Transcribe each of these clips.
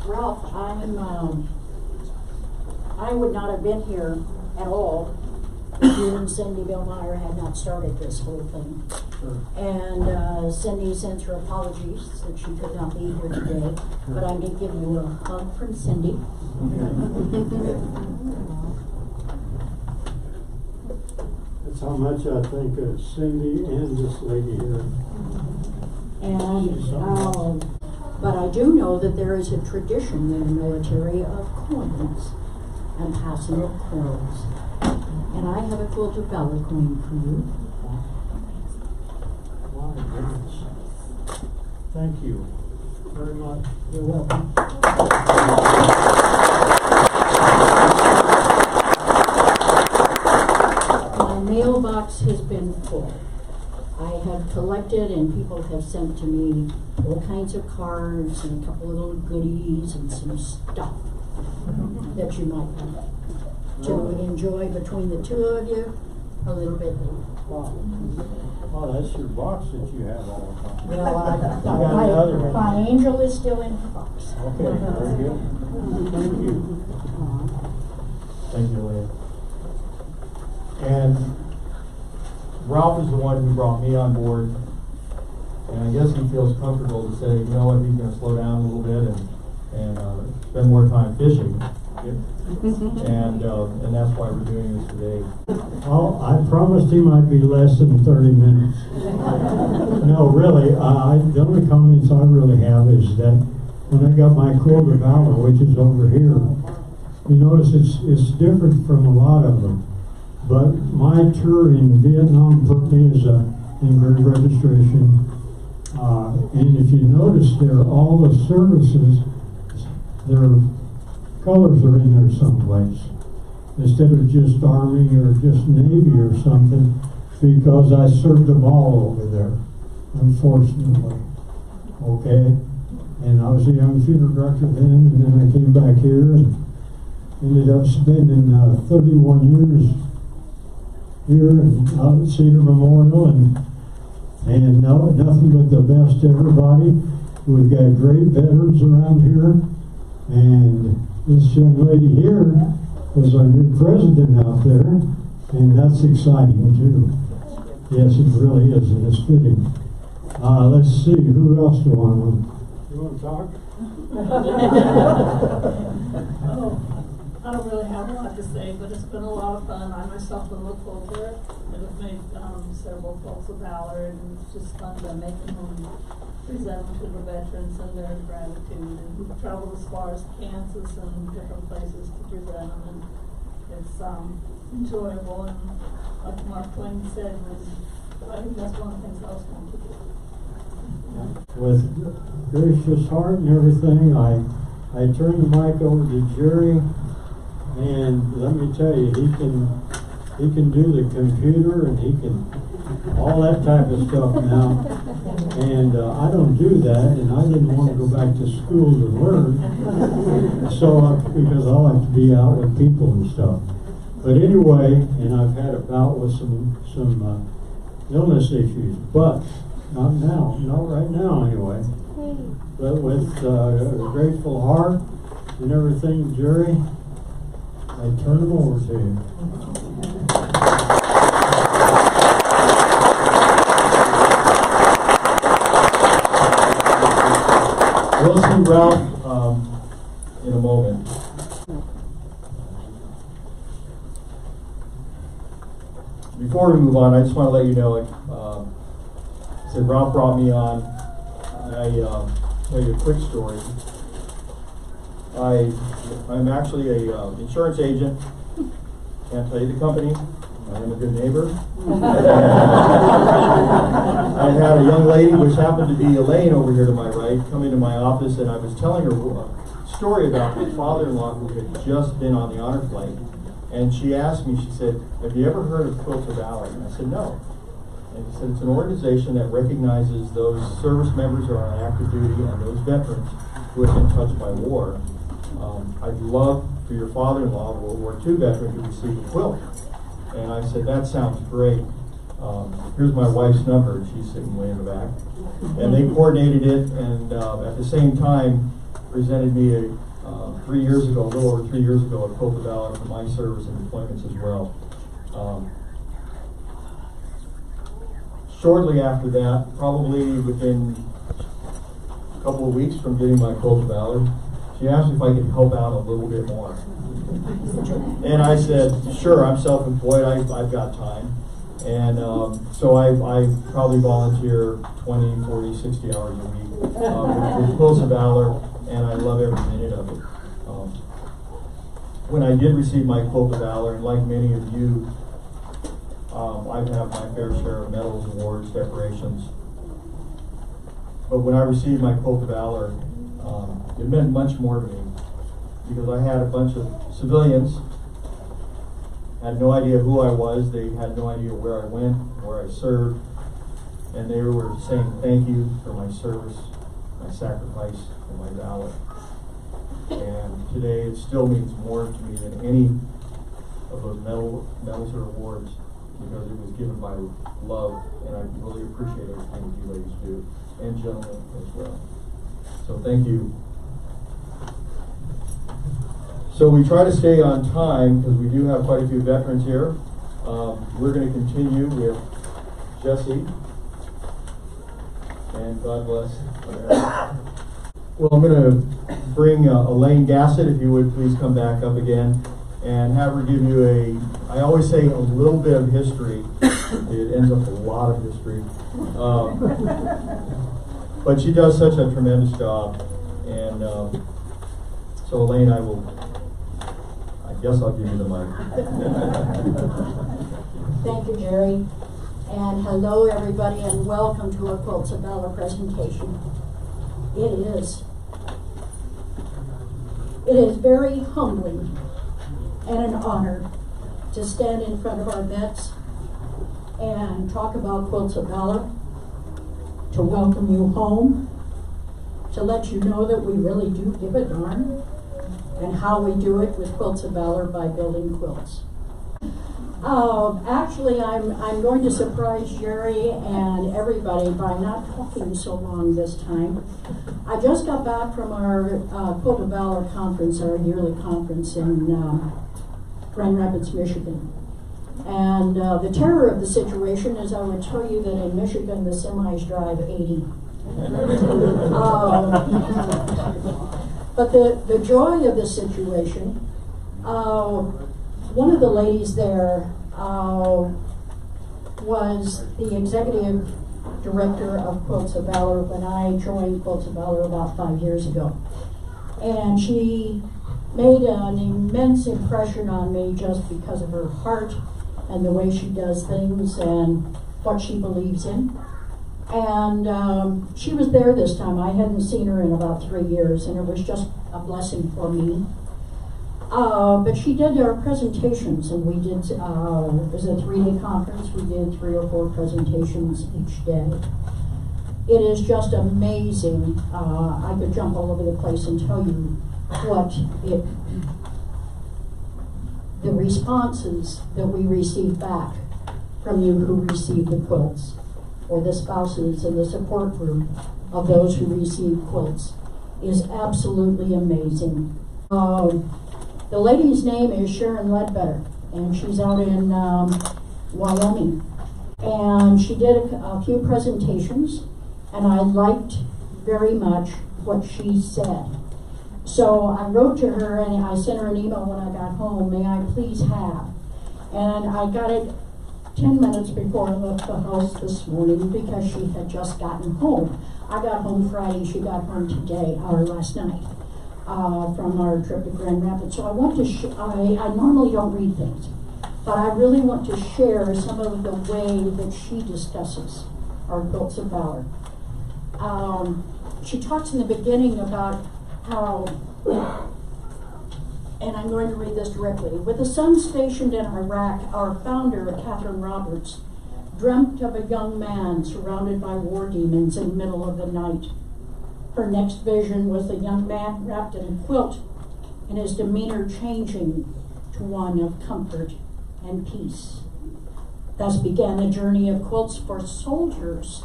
Ralph, I would not have been here at all if you and Cindy Billmeyer had not started this whole thing. Sure. And Cindy sends her apologies that she could not be here today, but I'm going to give you a hug from Cindy. That's how much I think of Cindy and this lady here. And but I do know that there is a tradition in the military of coins and passing of coins. And I have a Quilt of Valor coin for you. My goodness. Thank you very much. You're welcome. My mailbox has been full. I have collected and people have sent to me all kinds of cards and a couple of little goodies and some stuff that you might to enjoy between the two of you a little bit. Wow. Oh, that's your box that you have all the time. Well, my angel is still in her box. Okay, very good. Thank you. Thank you, Leah. And Ralph is the one who brought me on board, and I guess he feels comfortable to say, you know what, he's going to slow down a little bit and spend more time fishing. And that's why we're doing this today. Oh, I promised him I'd be less than 30 minutes. No, really, the only comments I really have is that when I got my Quilt of Valor, which is over here, you notice it's different from a lot of them. But my tour in Vietnam put me as a engraved registration. And if you notice there, all the services, their colors are in there someplace. Instead of just Army or just Navy or something, because I served them all over there, unfortunately. Okay? And I was a young funeral director then, and then I came back here and ended up spending 31 years here out at Cedar Memorial, and no, nothing but the best to everybody. We've got great veterans around here, and this young lady here was our new president out there, and that's exciting too. Yes, it really is, and it's fitting. Let's see, who else do I want? You want to talk? I don't really have a lot to say, but it's been a lot of fun. I myself am a quilter and have made several Quilts of Valor, and it's just fun to make them and present them to the veterans and their gratitude. And we've traveled as far as Kansas and different places to present them, and it's enjoyable. And like Mark Twain said, I think that's one of the things I was going to do. With gracious heart and everything, I turn the mic over to Jerry. And let me tell you, he can do the computer and he can all that type of stuff now. And I don't do that, and I didn't want to go back to school to learn. So because I like to be out with people and stuff. But anyway, and I've had a bout with some illness issues, but not now, not right now anyway. But with a grateful heart and everything, Jerry, I turn them over to you. We'll see Ralph in a moment. Before we move on, I just want to let you know, Ralph brought me on. Tell you a quick story. I'm actually a insurance agent. Can't tell you the company. I am a good neighbor. I had a young lady, which happened to be Elaine over here to my right, come into my office, and I was telling her a story about my father-in-law who had just been on the honor flight. And she asked me, she said, "Have you ever heard of Quilts of Valor?" And I said, "No." And she said, "It's an organization that recognizes those service members who are on active duty and those veterans who have been touched by war. I'd love for your father-in-law, a World War II veteran, to receive a quilt." And I said, "That sounds great. Here's my wife's number." She's sitting way in the back. And they coordinated it, and at the same time, presented me 3 years ago, a little over 3 years ago, a Quilts of Valor for my service and deployments as well. Shortly after that, probably within a couple of weeks from getting my Quilts of Valor, she asked me if I could help out a little bit more. And I said, sure, I'm self-employed, I've got time. And so I probably volunteer 20, 40, 60 hours a week with Quilts of Valor, and I love every minute of it. When I did receive my Quilt of Valor, and like many of you, I've had my fair share of medals, awards, decorations. But when I received my Quilt of Valor, it meant much more to me, because I had a bunch of civilians, had no idea who I was, they had no idea where I went, where I served, and they were saying thank you for my service, my sacrifice, and my valor. And today it still means more to me than any of those medals or awards, because it was given by love, and I really appreciate everything you ladies do, and gentlemen as well. So thank you. So we try to stay on time, because we do have quite a few veterans here. We're going to continue with Jesse, and God bless. Well, I'm going to bring Elaine Gassett, if you would please come back up again, and have her give you I always say a little bit of history. It ends up a lot of history. But she does such a tremendous job. And so Elaine, I guess I'll give you the mic. Thank you, Jerry. And hello, everybody, and welcome to a Quilts of Valor presentation. It is very humbling and an honor to stand in front of our vets and talk about Quilts of Valor, to welcome you home, to let you know that we really do give a darn, and how we do it with Quilts of Valor by building quilts. Actually, I'm going to surprise Jerry and everybody by not talking so long this time. I just got back from our Quilt of Valor conference, our yearly conference in Grand Rapids, Michigan. And the terror of the situation is I would tell you that in Michigan the semis drive 80. But the joy of the situation, one of the ladies there was the executive director of Quilts of Valor when I joined Quilts of Valor about 5 years ago. And she made an immense impression on me just because of her heart and the way she does things and what she believes in. And she was there this time. I hadn't seen her in about 3 years, and it was just a blessing for me. But she did our presentations, and we did, it was a 3-day conference. We did 3 or 4 presentations each day. It is just amazing. I could jump all over the place and tell you the responses that we receive back from you who receive the quilts, or the spouses and the support group of those who receive quilts, is absolutely amazing. The lady's name is Sharon Ledbetter, and she's out in Wyoming. And she did a few presentations, and I liked very much what she said. So I wrote to her, and I sent her an email when I got home, may I please have? And I got it 10 minutes before I left the house this morning, because she had just gotten home. I got home Friday, she got home today, or last night, from our trip to Grand Rapids. So I want to, I normally don't read things, but I really want to share some of the way that she discusses our Quilts of Valor. She talks in the beginning about how, and I'm going to read this directly. With the son stationed in Iraq, our founder, Catherine Roberts, dreamt of a young man surrounded by war demons in the middle of the night. Her next vision was the young man wrapped in a quilt, and his demeanor changing to one of comfort and peace. Thus began the journey of Quilts for Soldiers,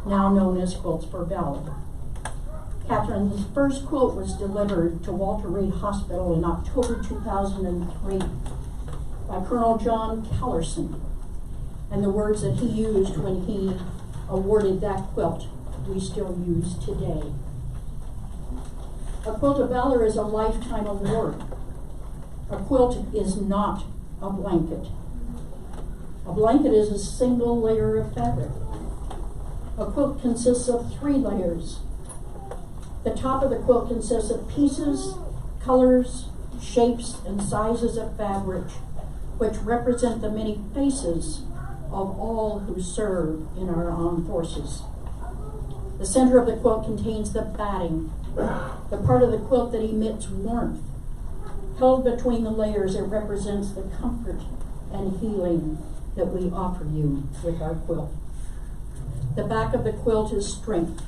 now known as Quilts for Valor. Catherine's first quilt was delivered to Walter Reed Hospital in October 2003 by Colonel John Kellerson. And the words that he used when he awarded that quilt, we still use today. A Quilt of Valor is a lifetime award. A quilt is not a blanket. A blanket is a single layer of fabric. A quilt consists of 3 layers. The top of the quilt consists of pieces, colors, shapes, and sizes of fabric, which represent the many faces of all who serve in our armed forces. The center of the quilt contains the batting, the part of the quilt that emits warmth. Held between the layers, it represents the comfort and healing that we offer you with our quilt. The back of the quilt is strength.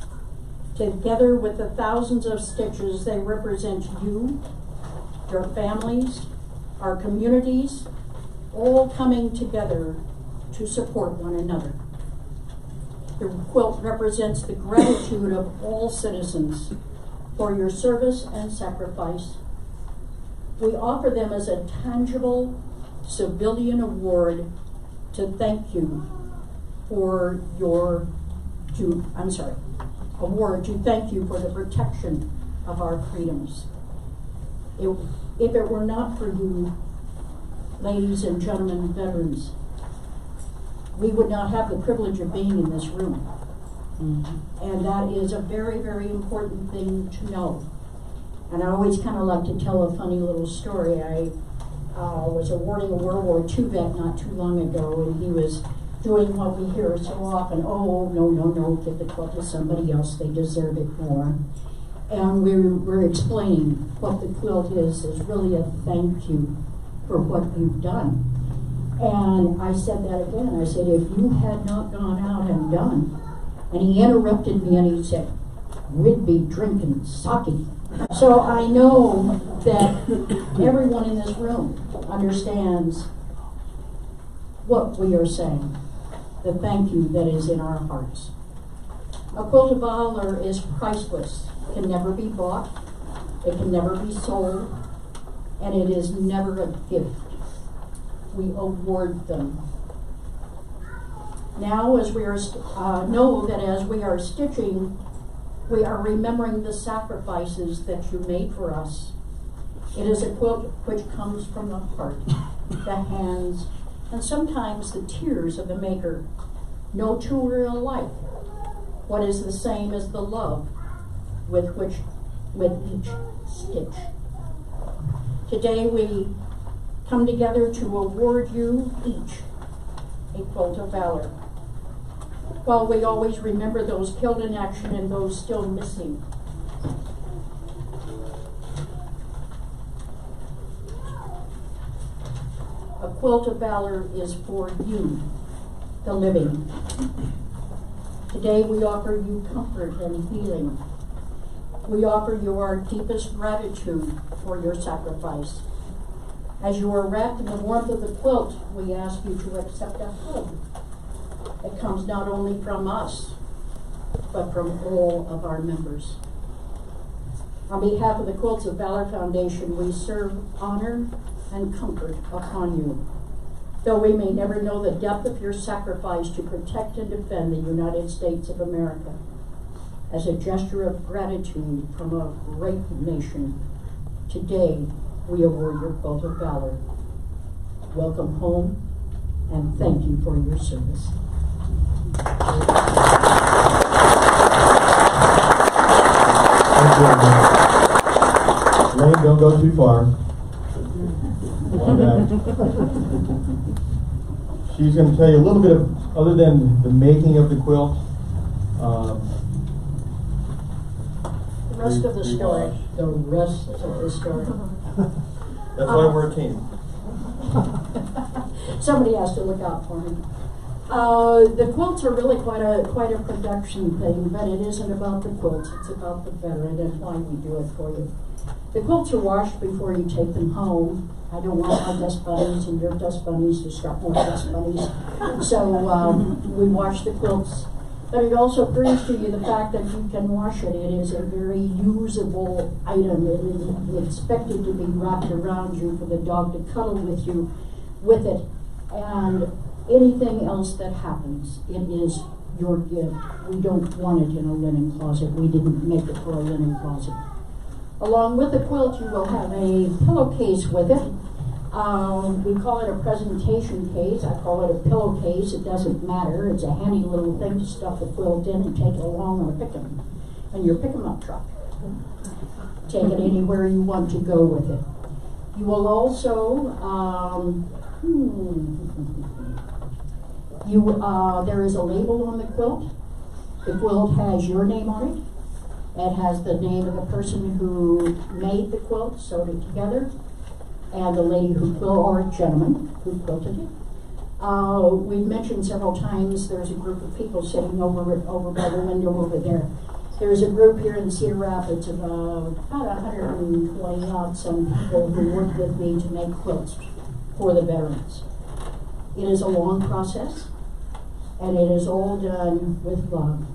Together with the thousands of stitches, they represent you, your families, our communities, all coming together to support one another. The quilt represents the gratitude of all citizens for your service and sacrifice. We offer them as a tangible civilian award to thank you for thank you for the protection of our freedoms. If it were not for you, ladies and gentlemen, veterans, we would not have the privilege of being in this room. And that is a very, very important thing to know. And I always kind of like to tell a funny little story. I was awarding a World War II vet not too long ago, and he was doing what we hear so often, oh, no, give the quilt to somebody else, they deserve it more. And we're explaining what the quilt is really a thank you for what you've done. And I said that again. I said, if you had not gone out and done, and he interrupted me and he said, we'd be drinking sake. So I know that everyone in this room understands what we are saying, the thank you that is in our hearts. A Quilt of Valor is priceless. It can never be bought, it can never be sold, and it is never a gift. We award them. Now, as we are know that as we are stitching, we are remembering the sacrifices that you made for us. It is a quilt which comes from the heart, the hands, and sometimes the tears of the maker. No two are alike. What is the same as the love with each stitch. Today we come together to award you each a Quilt of Valor. While we always remember those killed in action and those still missing, a Quilt of Valor is for you, the living. Today we offer you comfort and healing. We offer you our deepest gratitude for your sacrifice. As you are wrapped in the warmth of the quilt, we ask you to accept a hug. It comes not only from us, but from all of our members. On behalf of the Quilts of Valor Foundation, we serve honor and comfort upon you. Though we may never know the depth of your sacrifice to protect and defend the United States of America, as a gesture of gratitude from a great nation, today we award your Quilt of Valor. Welcome home, and thank you for your service. Lane, don't go too far. She's going to tell you a little bit of, other than the making of the quilt, The rest of the story. The rest of the story. That's why we're a team. Somebody has to look out for me. The quilts are really quite a production thing, but it isn't about the quilts, it's about the veteran and why we do it for you. The quilts are washed before you take them home. I don't want my dust bunnies and your dust bunnies to start more dust bunnies. So we wash the quilts But it also brings to you the fact that you can wash it. It is a very usable item. It is expected to be wrapped around you for the dog to cuddle with you with it. And anything else that happens, it is your gift. We don't want it in a linen closet. We didn't make it for a linen closet. Along with the quilt, you will have a pillowcase with it. We call it a presentation case. I call it a pillowcase. It doesn't matter. It's a handy little thing to stuff the quilt in and take it along on a pick-em, in your pick-em-up truck. Take it anywhere you want to go with it. You will also, there is a label on the quilt. The quilt has your name on it. It has the name of the person who made the quilt, sewed it together, and the lady who quilted, or gentleman who quilted it. We've mentioned several times there's a group of people sitting over by the window over there. There's a group here in Cedar Rapids of about 120 odd some people who worked with me to make quilts for the veterans. It is a long process, and it is all done with love.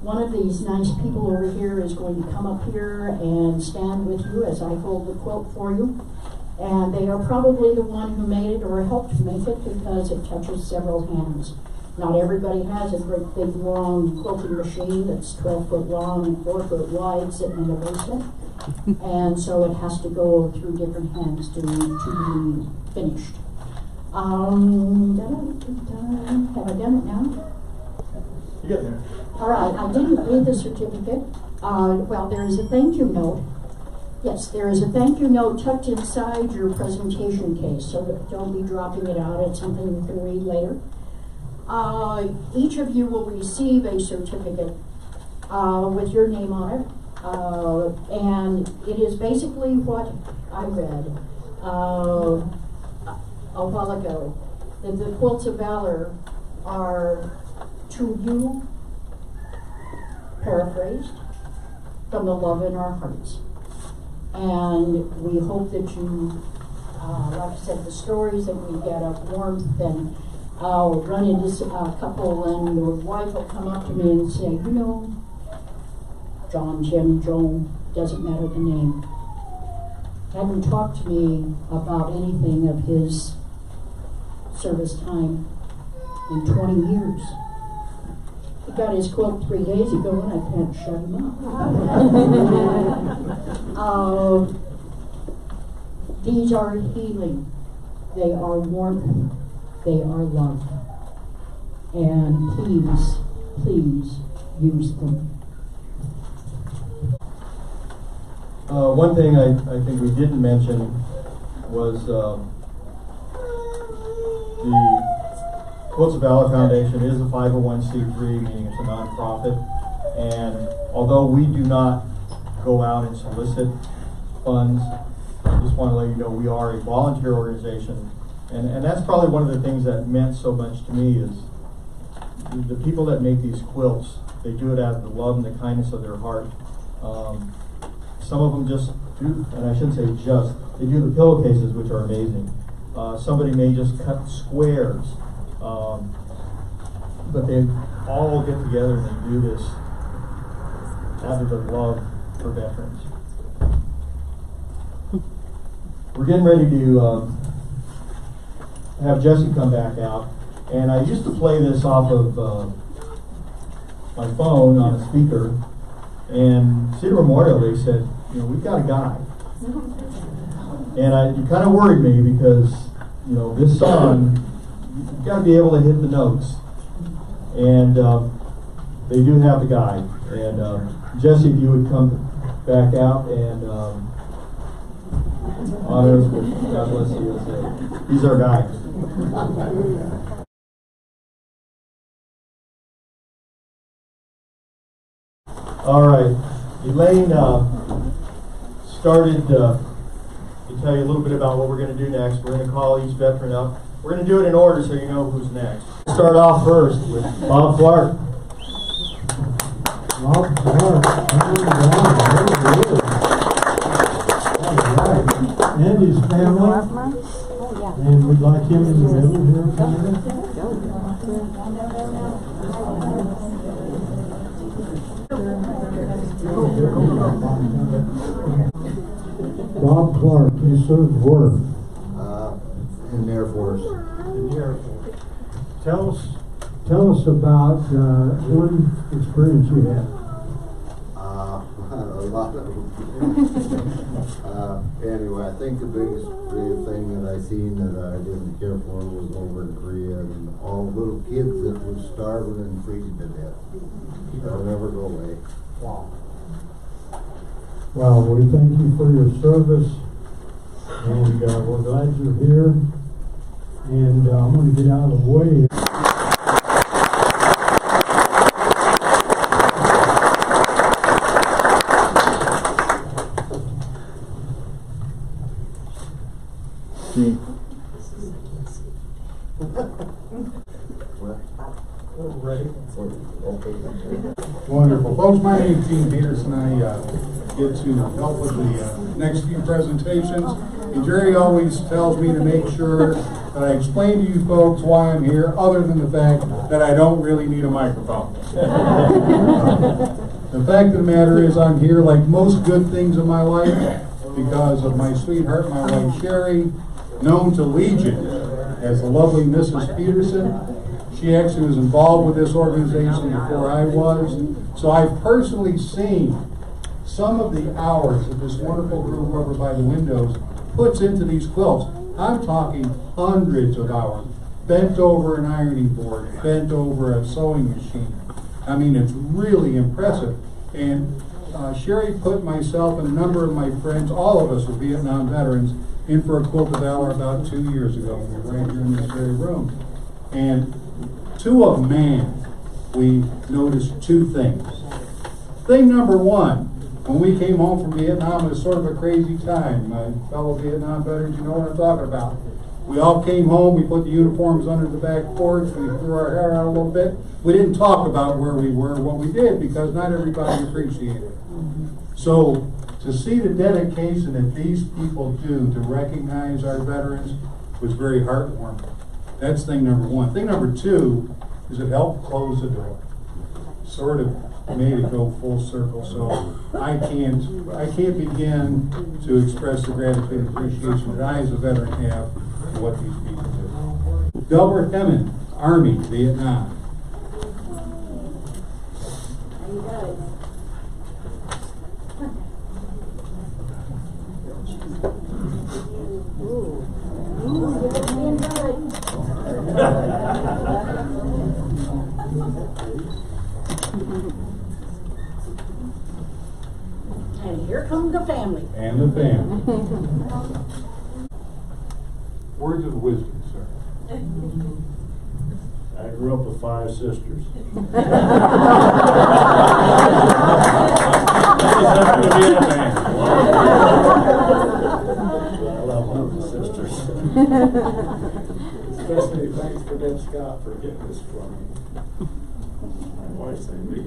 One of these nice people over here is going to come up here and stand with you as I hold the quilt for you. And they are probably the one who made it or helped make it because it touches several hands. Not everybody has a great big long quilting machine that's 12 foot long and 4 foot wide sitting in the basement. And so it has to go through different hands to be finished. Have I done it now? You get there. All right, I didn't read the certificate. Well, there is a thank you note. Yes, there is a thank you note tucked inside your presentation case, so don't be dropping it out. It's something you can read later. Each of you will receive a certificate with your name on it, and it is basically what I read a while ago, that the Quilts of Valor are to you, paraphrased, from the love in our hearts. And we hope that you, like I said, the stories that we get of warmth, and I'll run into a couple and your wife will come up to me and say, you know, John, Jim, Joel, doesn't matter the name, hadn't talked to me about anything of his service time in 20 years. He got his quilt 3 days ago and I can't shut him up. These are healing. They are warmth. They are love. And please, please use them. One thing I think we didn't mention was the Quilts of Valor Foundation is a 501c3, meaning it's a nonprofit. And although we do not go out and solicit funds, I just want to let you know we are a volunteer organization. And that's probably one of the things that meant so much to me is the people that make these quilts, they do it out of the love and the kindness of their heart. Some of them just do, and I shouldn't say just, they do the pillowcases, which are amazing. Somebody may just cut squares, but they all get together and they do this out of the love for veterans. We're getting ready to have Jesse come back out, and I used to play this off of my phone on a speaker, and Cedar Memorial, they said, you know, we've got a guy. And it kind of worried me because, you know, this song, you've got to be able to hit the notes. And they do have the guy. And Jesse, if you would come back out and honor us with God bless you. He's our guy. All right. Elaine started to tell you a little bit about what we're going to do next. We're going to call each veteran up. We're going to do it in order so you know who's next. Start off first with Bob Clark. Bob Clark. And his family. And we'd like him in the middle here. Bob Clark, you served where? In the Air Force. In the Air Force. Tell us about one experience you had. A lot of them. Anyway, I think the biggest thing that I seen that I didn't care for was over in Korea and all the little kids that were starving and freezing to death. That'll never go away. Wow. Well, we thank you for your service, and we're glad you're here. And I'm going to get out of the way. Wonderful. Folks, my name is Gene Peterson. I get to help with the next few presentations. And Jerry always tells me to make sure that I explain to you folks why I'm here, other than the fact that I don't really need a microphone. The fact of the matter is I'm here, like most good things in my life, because of my sweetheart, my wife Sherry, known to Legion as the lovely Mrs. Peterson. She actually was involved with this organization before I was. So I've personally seen some of the hours that this wonderful group over by the windows puts into these quilts. I'm talking hundreds of hours. Bent over an ironing board, bent over a sewing machine. I mean, it's really impressive. And Sherry put myself and a number of my friends, all of us were Vietnam veterans, in for a Quilt of Valor about 2 years ago. We were right here in this very room. And to a man, we noticed two things. Thing number one, when we came home from Vietnam, it was sort of a crazy time. My fellow Vietnam veterans, you know what I'm talking about. We all came home, we put the uniforms under the back porch, we threw our hair out a little bit. We didn't talk about where we were, what we did, because not everybody appreciated it. So, to see the dedication that these people do to recognize our veterans was very heartwarming. That's thing number one. Thing number two is it helped close the door. Sort of made it go full circle. So I can't begin to express the gratitude and appreciation that I as a veteran have for what these people do. Delbert Hemmon, Army, Vietnam. And here comes the family. And the family. Words of wisdom, sir. I grew up with 5 sisters. I love one of the sisters. Especially thanks for Deb Scott for getting this for me. My wife's name me.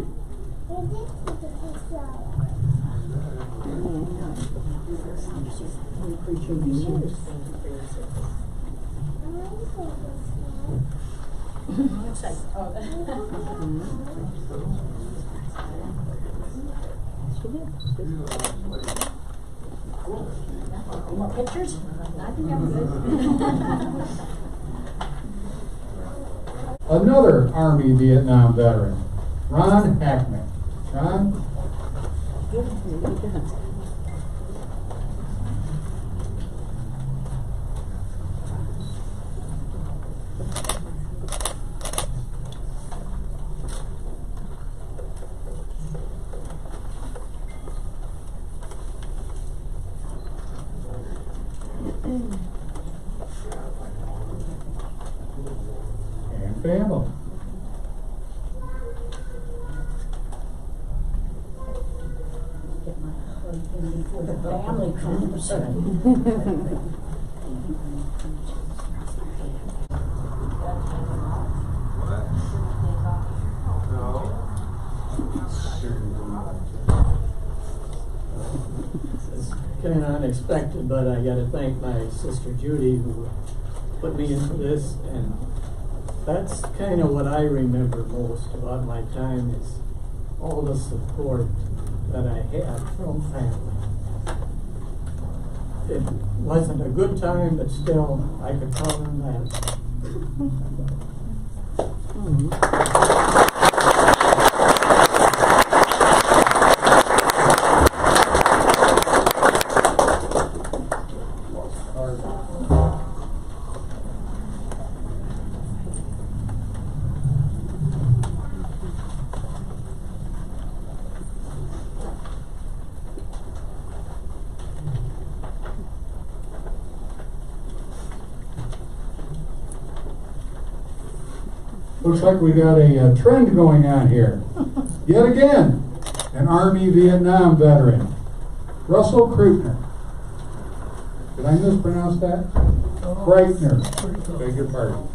More pictures? I think I'm good. Another Army Vietnam veteran, Ron Hackman. Ron? And family. Get my husband before the family comes. It's kind of unexpected, but I got to thank my sister Judy who put me into this, and that's kind of what I remember most about my time is all the support that I had from family. It wasn't a good time, but still, I could count on that. Looks like we got a trend going on here. Yet again, an Army Vietnam veteran, Russell Kreutner. Did I mispronounce that? Kreutner. Beg your pardon.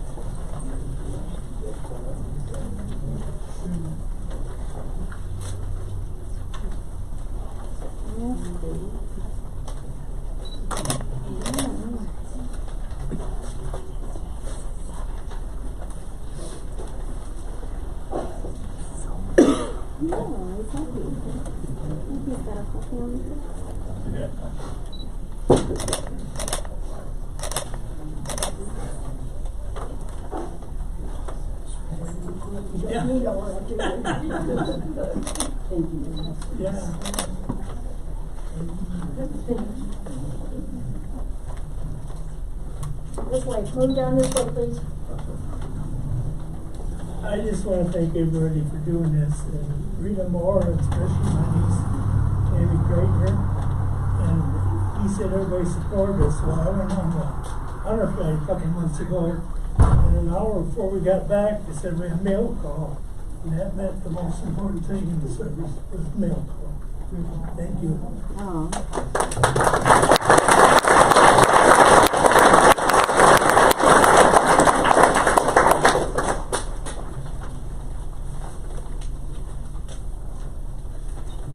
This way, move down this way, please. I just want to thank everybody for doing this, and Rita Moore, especially my niece, Amy Kreutner, and he said everybody supported us. Well, I went on the honor flight a couple months ago, and an hour before we got back, they said we had mail call, and that meant the most important thing in the service was mail call. Thank you.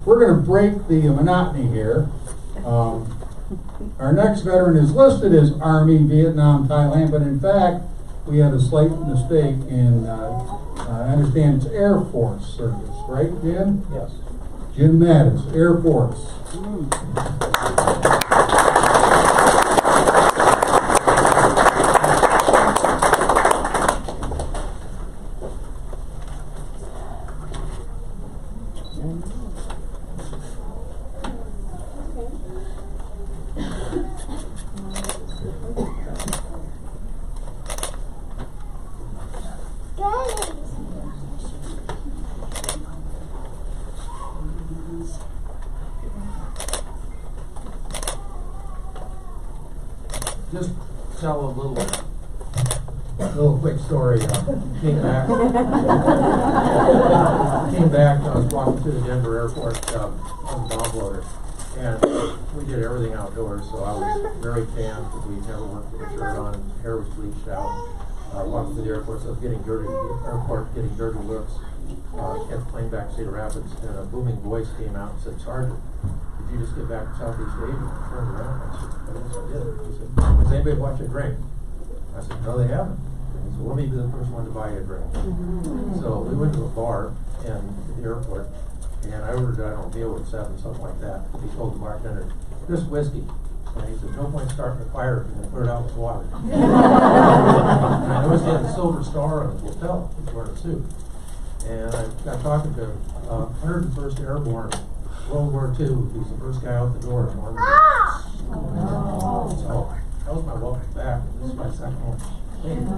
We're going to break the monotony here. Our next veteran is listed as Army, Vietnam, Thailand, but in fact, we had a slight mistake in, I understand it's Air Force service, right, Jim? Yes. Jim Matus, Air Force. Just tell a little quick story. Came back. I was walking through the Denver airport on the bomb loader, and we did everything outdoors. So I was very tan because we never worked with a shirt on. Hair was bleached out. Walking through the airport, so I was getting dirty. Getting dirty looks. Kept the plane back to Cedar Rapids, and a booming voice came out and said, "Sergeant, did you just get back to Southeast Asia?" I turned around. I said, "Yes, I did." He said, "Has anybody bought you a drink?" I said, "No, they haven't." He said, "Well, let me be the first one to buy you a drink." So we went to a bar in the airport, and I ordered, I don't know, beer with 7, something like that. He told the bartender, "Just whiskey." And he said, "No point starting a fire if you're going to put it out with water." And I noticed he had a silver star on his lapel. He was wearing a suit. And I got talking to him, 101st Airborne, World War II. He was the first guy out the door in Normandy. So that was my welcome back. This is my second one. Thank you.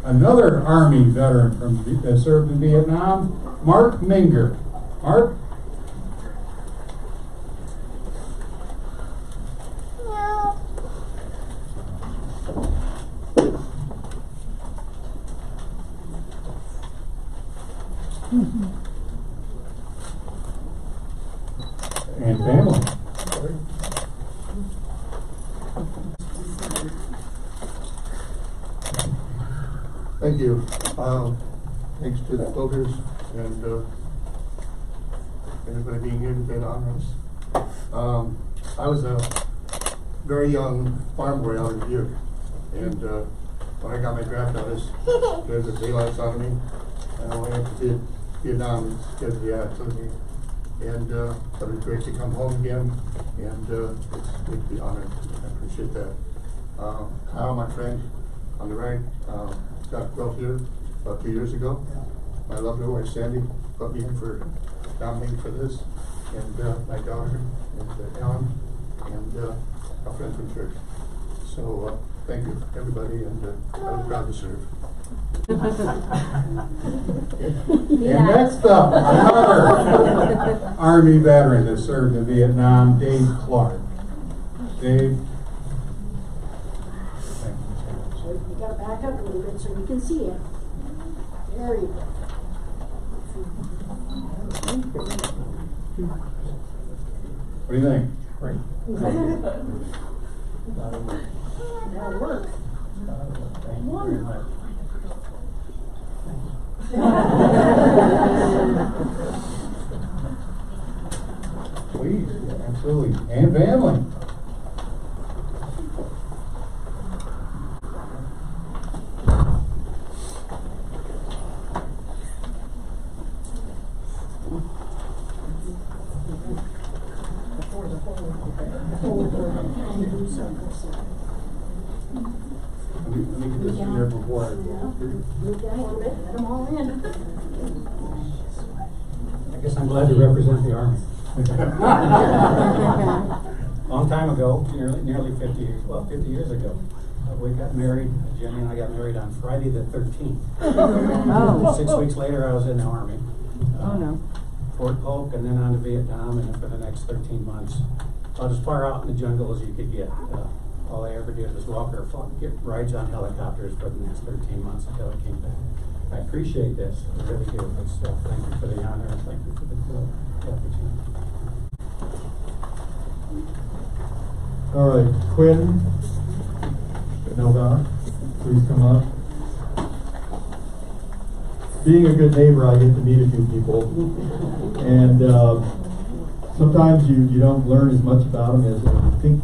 Another Army veteran that served in Vietnam, Mark Minger. Mark? And family. Thank you. Thanks to the voters and everybody being here to bid on us. I was a very young farm boy out of Dubuque. And when I got my draft notice, there's the daylights on me. And I went to Vietnam instead of the me. And but it's great to come home again. And it's great to be honored. I appreciate that. Kyle, my friend, on the right, got a quilt here about 2 years ago. My lovely wife Sandy put me in for nominating for this, and my daughter, and Ellen, and a friend from church. So thank you, everybody, and I'm proud to serve. And next up, another Army veteran that served in Vietnam, Dave Clark. Dave. You gotta back up a little bit so you can see it. There you go. What do you think? Great. That'll work. Thank you very much. Please, absolutely. And family. Let me get this in there before Move down a little bit, let them all in. I guess I'm glad to represent the Army. Long time ago, nearly 50 years, well, 50 years ago, we got married. Jenny and I got married on Friday the 13th. Oh. 6 weeks later, I was in the Army. Oh, no. Fort Polk, and then on to Vietnam, and then for the next 13 months. I was as far out in the jungle as you could get. All I ever did was walk or get rides on helicopters for the next 13 months until I came back. I appreciate this, I really do. It's, thank you for the honor, and thank you for the opportunity. All right, Quinn, Novak, please come up. Being a good neighbor, I get to meet a few people, and sometimes you don't learn as much about them as you think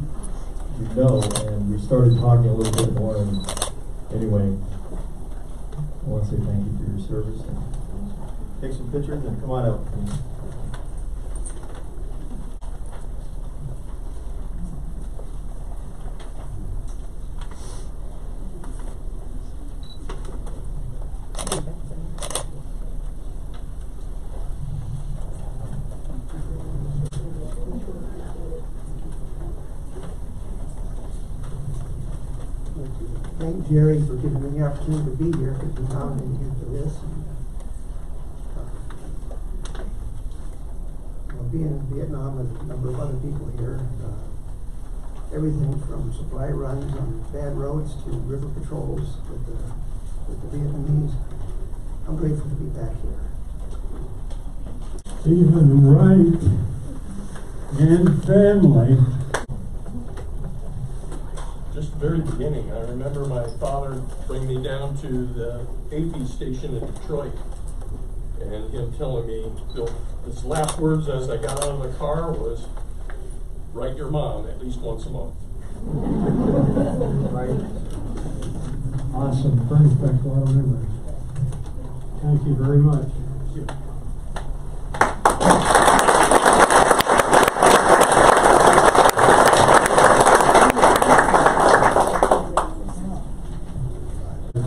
you know, and we started talking a little bit more, and anyway, I want to say thank you for your service. Take some pictures and come on out. Thank Jerry for giving me the opportunity to be here, because we nominated for this. Being in Vietnam with a number of other people here, everything from supply runs on bad roads to river patrols with the Vietnamese. I'm grateful to be back here. Stephen Wright and family. Just the very beginning, I remember my father bringing me down to the AP station in Detroit, and him telling me, Bill, his last words as I got out of the car was, write your mom at least once a month. Right. Awesome. Brings back a lot of memories. Thank you very much. Thank you.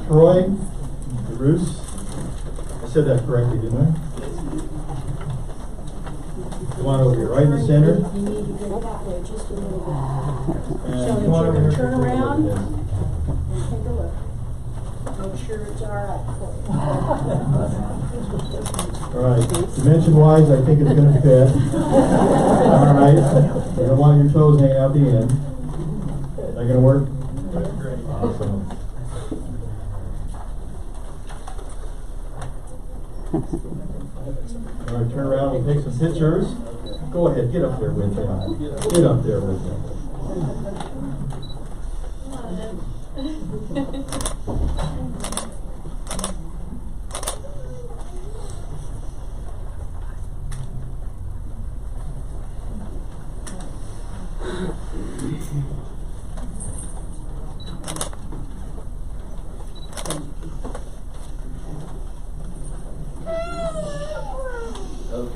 Troy, Bruce, I said that correctly, didn't I? Come on over here, right in the center. You need to get that way just a little bit. And So come on over here. turn around and take a look. Make sure it's all right for you. All right, dimension-wise, I think it's going to fit. All right, you don't want your toes hanging out the end. Is that going to work? Great. Awesome. All right, turn around, we'll take some pictures. Go ahead, get up there with him. Get up there with him.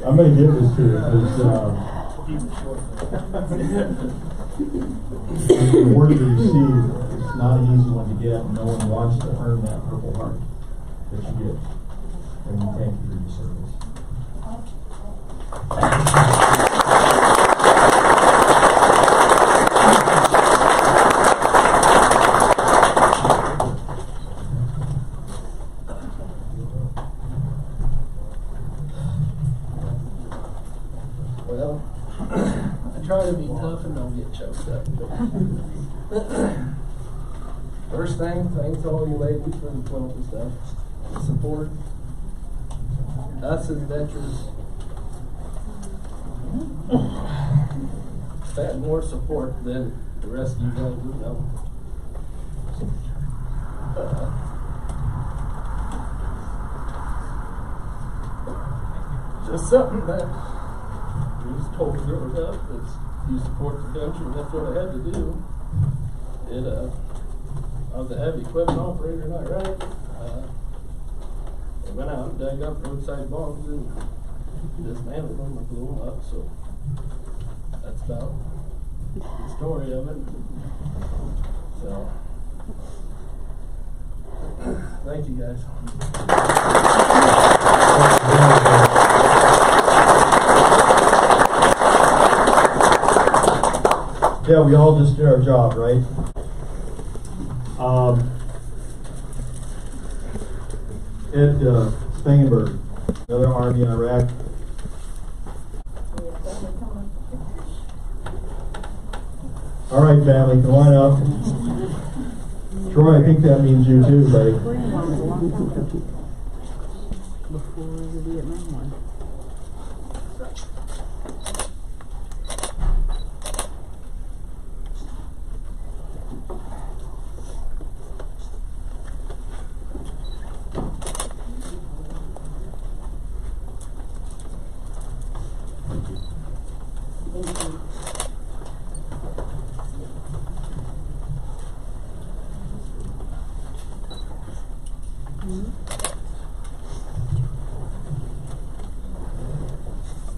I'm gonna give this to you, because, the award you receive, it's not an easy one to get, and no one wants to earn that Purple Heart that you get. And we thank you for your service. Well, I try to be tough and don't get choked up. First thing, thanks all you ladies for the quilt and stuff. The support. Us as veterans. Had more support than the rest of you guys would know. Just something that you was told growing up, is you support the country, and that's what I had to do. I was a heavy equipment operator in Iraq. I went out and dug up roadside bombs and dismantled them and blew them up, so that's about the story of it. So, thank you guys. Yeah, we all just did our job, right? Ed Spangenberg, another Army in Iraq. All right, family, come on up. Troy, I think that means you too, buddy. Before the Vietnam one.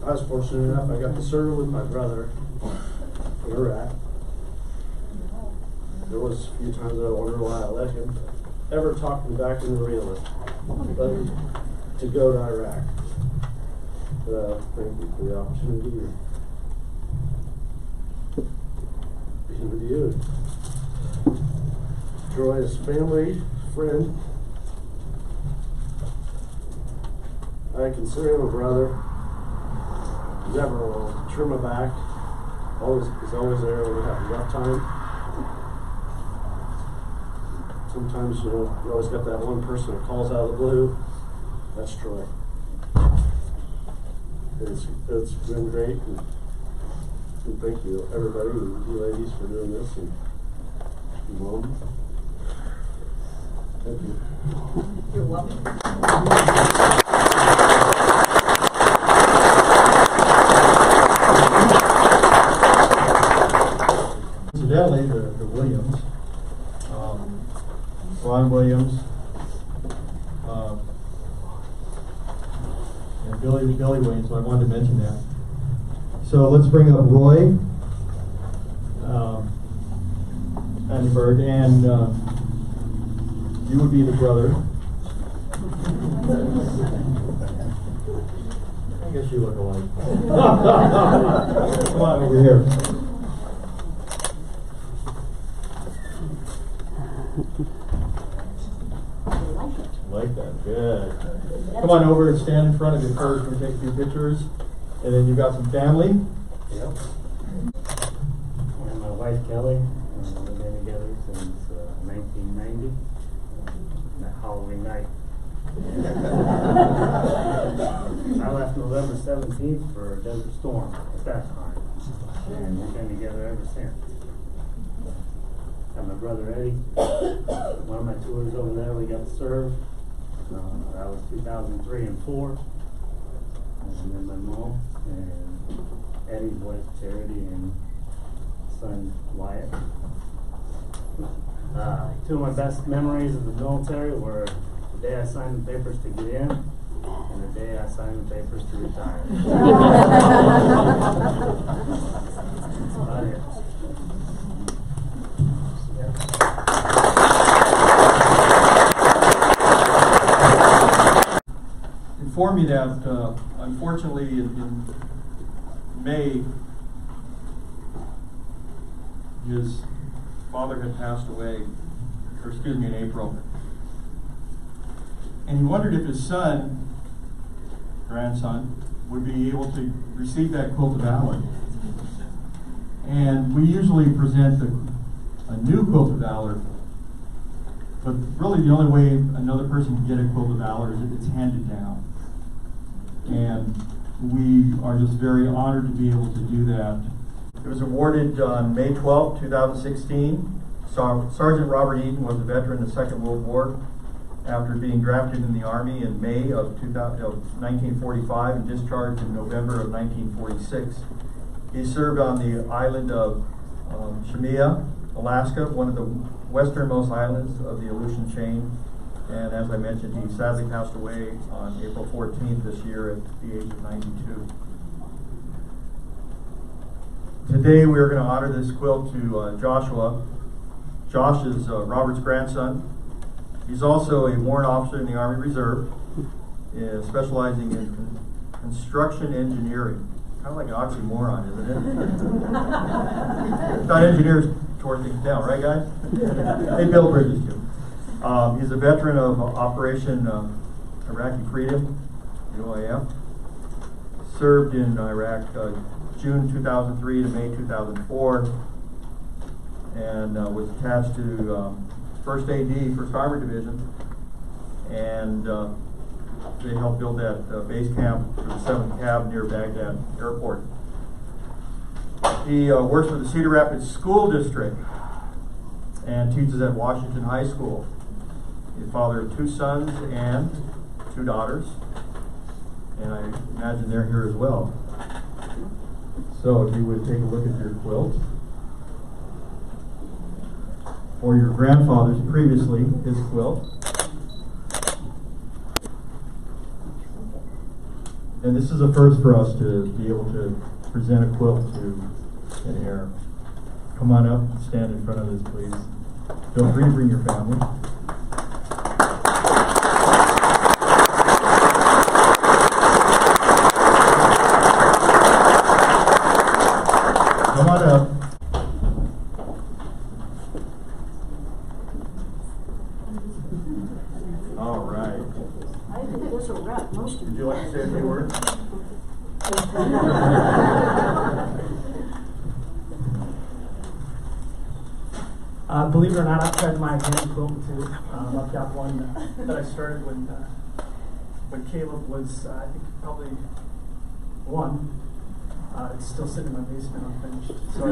I was fortunate enough, I got to serve with my brother in Iraq. There was a few times that I wondered why I let him ever talk me back into realist, but to go to Iraq. Thank you for the opportunity to be with you. Troy's family, friend. I consider him a brother. Never will turn my back. He's always there when we have a rough time. Sometimes, you always got that one person that calls out of the blue. That's Troy. It's been great, and thank you, everybody, and you ladies for doing this, and Mom. Thank you. You're welcome. Incidentally, the Williams, Ron Williams, and Billy Williams, so I wanted to mention that. So let's bring up Roy Vandenberg, and you would be the brother. I guess you look alike. Come on over here. Like that, good. Come on over and stand in front of you first. We'll take a few pictures. And then you've got some family. Yep. And my wife Kelly. We've been together since 1990. That Halloween night. I left November 17th for Desert Storm at that time. And we've been together ever since. Got my brother Eddie. One of my tours over there we got to serve. That was 2003 and 4. And then my mom and Eddie's wife Charity and son Wyatt. Two of my best memories of the military were the day I signed the papers to get in and the day I signed the papers to retire. About it. Informed me that unfortunately in May his father had passed away, or excuse me, in April. And he wondered if his grandson, would be able to receive that Quilt of Valor. And we usually present a new Quilt of Valor, but really the only way another person can get a Quilt of Valor is if it's handed down. And we are just very honored to be able to do that. It was awarded on May 12, 2016. Sergeant Robert Eaton was a veteran of the Second World War after being drafted in the Army in May of 1945 and discharged in November of 1946. He served on the island of Shemia, Alaska, one of the westernmost islands of the Aleutian chain. And as I mentioned, he sadly passed away on April 14th this year at the age of 92. Today we are going to honor this quilt to Joshua. Josh is Robert's grandson. He's also a warrant officer in the Army Reserve, specializing in construction engineering. Kind of like an oxymoron, isn't it? I thought engineers tore things down, right guys? They build bridges too. He's a veteran of Operation Iraqi Freedom, UIF. Served in Iraq June 2003 to May 2004, and was attached to 1st AD, 1st Armored Division, and they helped build that base camp for the 7th Cav near Baghdad Airport. He works for the Cedar Rapids School District and teaches at Washington High School. He's the father of 2 sons and 2 daughters, and I imagine they're here as well. So if you would take a look at your quilt, or your grandfather's previously, his quilt. And this is a first for us to be able to present a quilt to an heir. Come on up, stand in front of this, please. Feel free to bring your family. Come on up. All right. I think there's a wrap most of Would you like to say a few words? Believe it or not, I've tried my hand quilt too. I've got one that I started when Caleb was, I think, probably 1. It's still sitting in my basement unfinished. So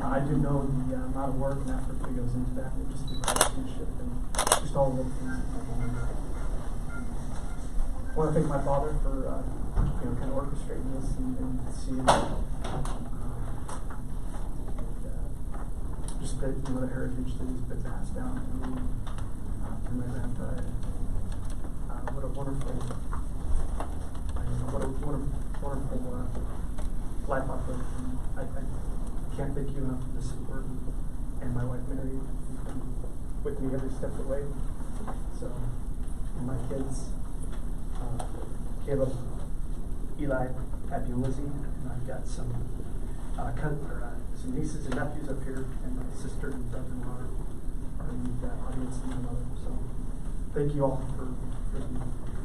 I do know the amount of work and effort that goes into that, and just the craftsmanship and just all the things. I want to thank my father for kind of orchestrating this and seeing just the heritage that has been passed down to me through my grandfather. What a wonderful life I've lived. I can't thank you enough for the support, and my wife Mary has been with me every step of the way. So, and my kids, Caleb, Eli, Abby, and Lizzie, and I've got some some nieces and nephews up here, and my sister and brother-in-law are in the audience, and my mother. So, thank you all for the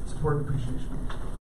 support and appreciation.